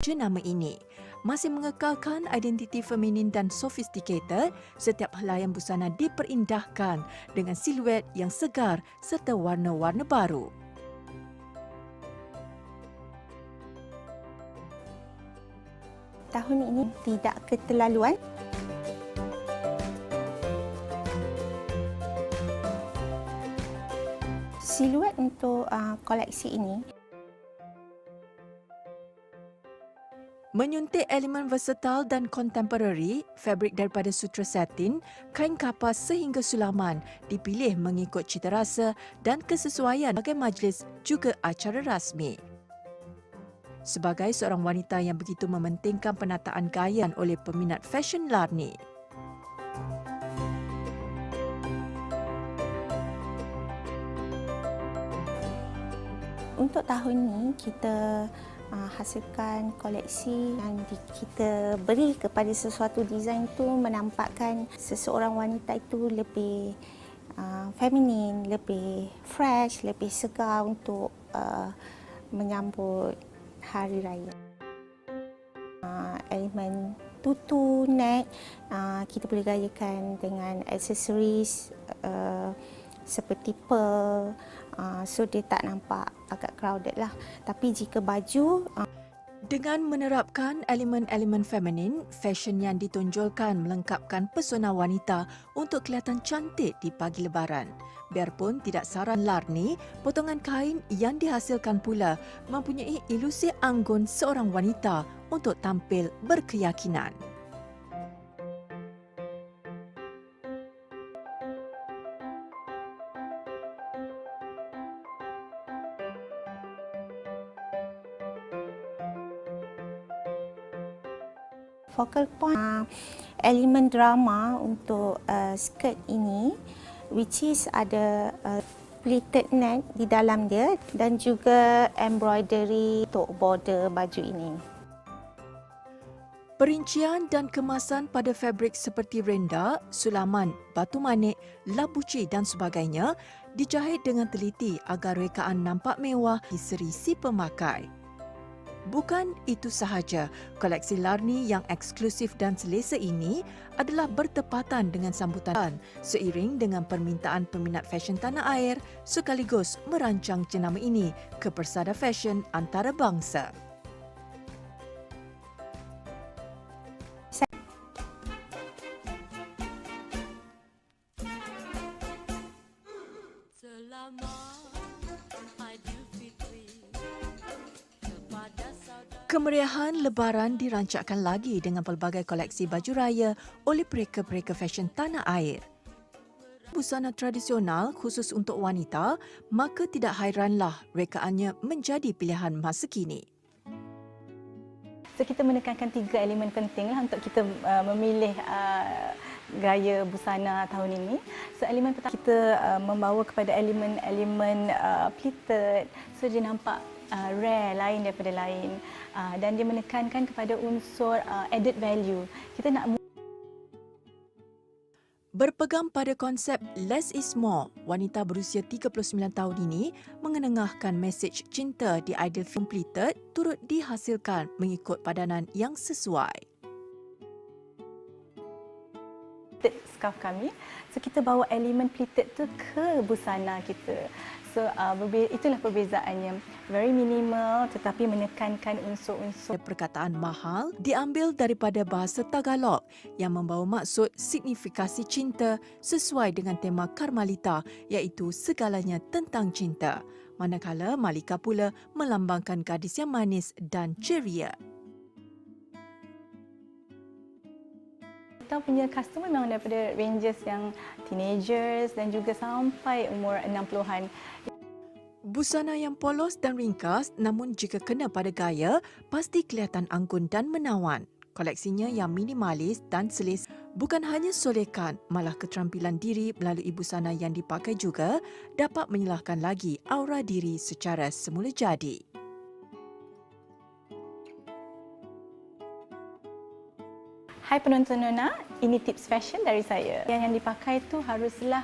Jenama ini masih mengekalkan identiti feminin dan sophisticated. Setiap helaian busana diperindahkan dengan siluet yang segar serta warna-warna baru. Tahun ini tidak keterlaluan. Siluet untuk koleksi ini Menyuntik elemen versatile dan contemporary, fabrik daripada sutra satin, kain kapas sehingga sulaman dipilih mengikut cita rasa dan kesesuaian sebagai majlis juga acara rasmi. Sebagai seorang wanita yang begitu mementingkan penataan gaya oleh peminat fashion Larni. untuk tahun ini kita hasilkan koleksi yang kita beri kepada sesuatu desain itu menampakkan seseorang wanita itu lebih feminin, lebih fresh, lebih segar untuk menyambut hari raya. Elemen tutu, neck, kita boleh gayakan dengan aksesoris seperti pearl, so dia tak nampak agak crowded lah. Tapi jika baju Dengan menerapkan elemen-elemen feminin, fashion yang ditonjolkan melengkapkan pesona wanita untuk kelihatan cantik di pagi lebaran. Biarpun tidak saran Larni, potongan kain yang dihasilkan pula mempunyai ilusi anggun seorang wanita untuk tampil berkeyakinan. focal point elemen drama untuk skirt ini, which is ada pleated neck di dalam dia dan juga embroidery untuk border baju ini. Perincian dan kemasan pada fabrik seperti renda, sulaman, batu manik, labuci dan sebagainya dijahit dengan teliti agar rekaan nampak mewah di seri si pemakai. Bukan itu sahaja, koleksi Larni yang eksklusif dan selesa ini adalah bertepatan dengan sambutan seiring dengan permintaan peminat fashion tanah air sekaligus merancang jenama ini ke persada fashion antarabangsa. Kemeriahan Lebaran dirancakkan lagi dengan pelbagai koleksi baju raya oleh pereka-pereka fashion tanah air. Busana tradisional khusus untuk wanita, maka tidak hairanlah rekaannya menjadi pilihan masa kini. So kita menekankan 3 elemen penting lah untuk kita memilih gaya busana tahun ini. So elemen pertama kita membawa kepada elemen-elemen pleated, so dia nampak rare, lain daripada lain, dan dia menekankan kepada unsur added value. Kita nak Berpegang pada konsep less is more, wanita berusia 39 tahun ini mengenengahkan mesej cinta di ideal film pleated turut dihasilkan mengikut padanan yang sesuai. scarf kami, so kita bawa elemen pleated tu ke busana kita. So itulah perbezaannya, very minimal tetapi menekankan unsur-unsur. Perkataan mahal diambil daripada bahasa Tagalog yang membawa maksud signifikasi cinta sesuai dengan tema Karmalita iaitu segalanya tentang cinta. Manakala Malika pula melambangkan gadis yang manis dan ceria. Kita punya customer memang daripada ranges yang teenagers dan juga sampai umur 60-an. Busana yang polos dan ringkas namun jika kena pada gaya, pasti kelihatan anggun dan menawan. Koleksinya yang minimalis dan selesa bukan hanya solekan, malah keterampilan diri melalui busana yang dipakai juga dapat menyelahkan lagi aura diri secara semula jadi. Hai penonton Nona, ini tips fashion dari saya. Yang dipakai tu haruslah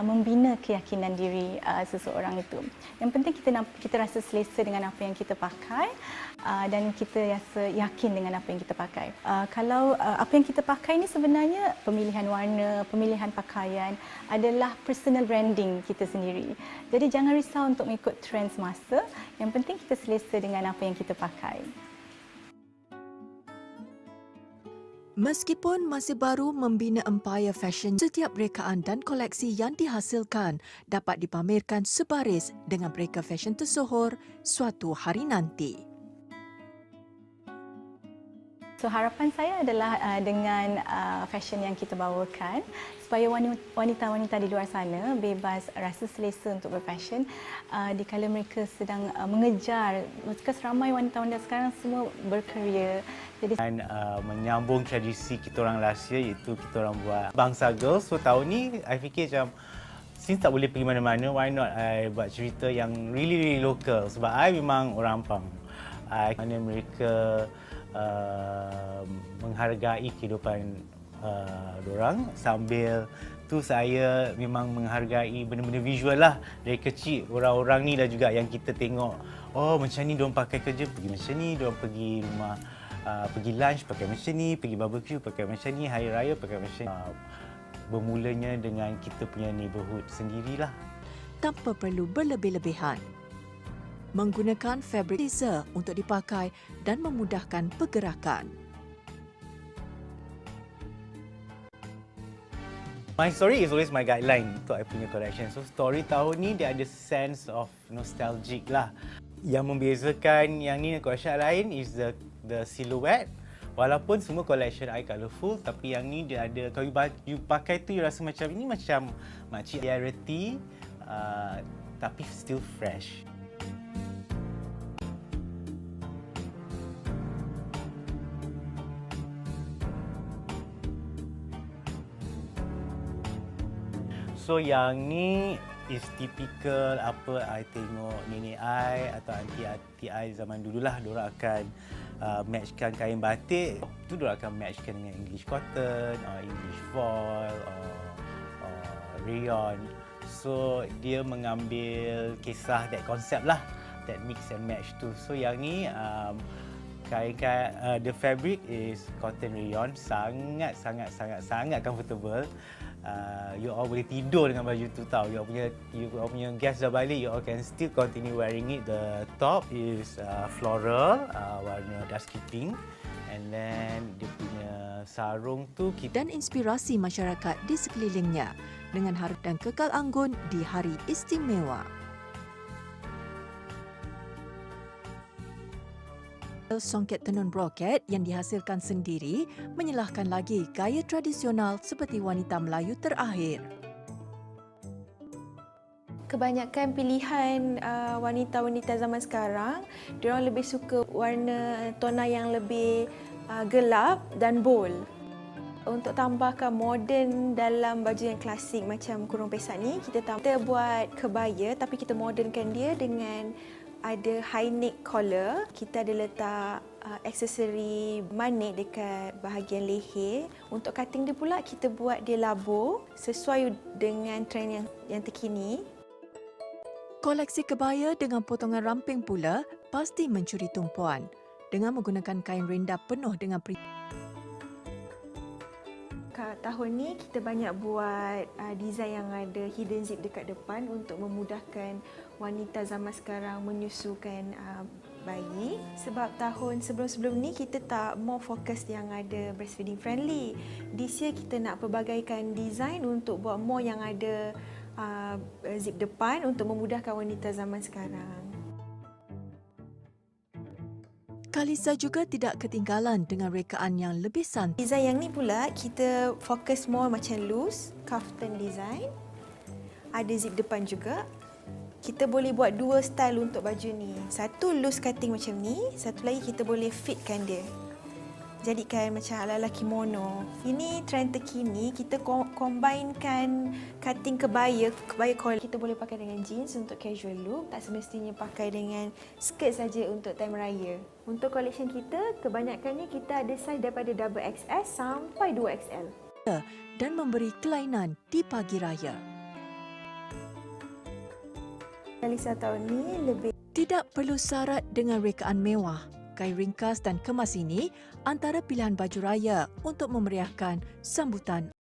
membina keyakinan diri seseorang itu. Yang penting kita rasa selesa dengan apa yang kita pakai dan kita rasa yakin dengan apa yang kita pakai. Kalau apa yang kita pakai ni sebenarnya pemilihan warna, pemilihan pakaian adalah personal branding kita sendiri. Jadi jangan risau untuk mengikut trend semasa. Yang penting kita selesa dengan apa yang kita pakai. Meskipun masih baru membina empayar fashion, setiap rekaan dan koleksi yang dihasilkan dapat dipamerkan sebaris dengan mereka fashion tersohor suatu hari nanti. So harapan saya adalah dengan fashion yang kita bawakan supaya wanita-wanita di luar sana bebas rasa selesa untuk berfashion dikala mereka sedang mengejar, because ramai wanita-wanita sekarang semua berkerja. Jadi Dan menyambung tradisi kita orang last year, iaitu kita orang buat Bangsa Girls. So tahun ni I fikir macam since tak boleh pergi mana-mana, why not I buat cerita yang really local, sebab I memang orang Ampang. Mana mereka menghargai kehidupan diorang, sambil tu saya memang menghargai benda-benda visual lah. Dari kecil orang-orang ni dah juga yang kita tengok, oh macam ni diorang pakai kerja pergi macam ni, diorang pergi rumah pergi lunch pakai macam ni, pergi barbecue pakai macam ni, hari raya pakai macam ni. Bermulanya dengan kita punya neighborhood sendirilah. Tanpa perlu berlebih-lebihan. Menggunakan fabric laser untuk dipakai dan memudahkan pergerakan. My story is always my guideline untuk I punya collection. So story tahun ni dia ada sense of nostalgic lah. Yang membezakan yang ni dengan collection lain is the silhouette. Walaupun semua collection I colourful, tapi yang ni dia ada, kalau you pakai tu you rasa macam ini macam makcik clarity, tapi still fresh. So yang ni is typical apa I tengok nenek I atau aunty I zaman dululah, diorang akan matchkan kain batik, tu diorang akan matchkan dengan English cotton or English foil or rayon. So dia mengambil kisah that concept lah, that mix and match tu. So yang ni the fabric is cotton rayon, sangat comfortable. You all boleh tidur dengan baju tu tau. You all punya guest dah balik, you all can still continue wearing it. The top is floral, warna dusky pink, and then dia punya sarung tu Dan inspirasi masyarakat di sekelilingnya dengan harga dan kekal anggun di hari istimewa. Songket tenun broket yang dihasilkan sendiri menyelahkan lagi gaya tradisional seperti wanita Melayu terakhir. Kebanyakan pilihan wanita-wanita zaman sekarang, diorang lebih suka warna tona yang lebih gelap dan bold. Untuk tambahkan moden dalam baju yang klasik macam kurung pesak ni, kita buat kebaya tapi kita modernkan dia dengan ada high neck collar. Kita ada letak aksesori manik dekat bahagian leher. Untuk cutting dia pula kita buat dia labuh sesuai dengan trend yang terkini. Koleksi kebaya dengan potongan ramping pula pasti mencuri tumpuan dengan menggunakan kain rendah penuh dengan Tahun ni kita banyak buat design yang ada hidden zip dekat depan untuk memudahkan wanita zaman sekarang menyusukan bayi. Sebab tahun sebelum-sebelum ni kita tak more fokus yang ada breastfeeding friendly. This year kita nak pelbagaikan design untuk buat more yang ada zip depan untuk memudahkan wanita zaman sekarang. Kalisa juga tidak ketinggalan dengan rekaan yang lebih santai. Design yang ni pula kita fokus more macam loose, kaftan design. Ada zip depan juga. Kita boleh buat dua style untuk baju ni. Satu loose cutting macam ni, satu lagi kita boleh fitkan dia. jadikan macam ala-ala kimono. Ini trend terkini, kita combinekan cutting kebaya collar. Kita boleh pakai dengan jeans untuk casual look, tak semestinya pakai dengan skirt saja untuk time raya. Untuk collection kita, kebanyakannya kita ada saiz daripada XXS sampai 2XL. Dan memberi kelainan di pagi raya. Alisa tahun ni lebih Tidak perlu syarat dengan rekaan mewah. Kain ringkas dan kemas ini antara pilihan baju raya untuk memeriahkan sambutan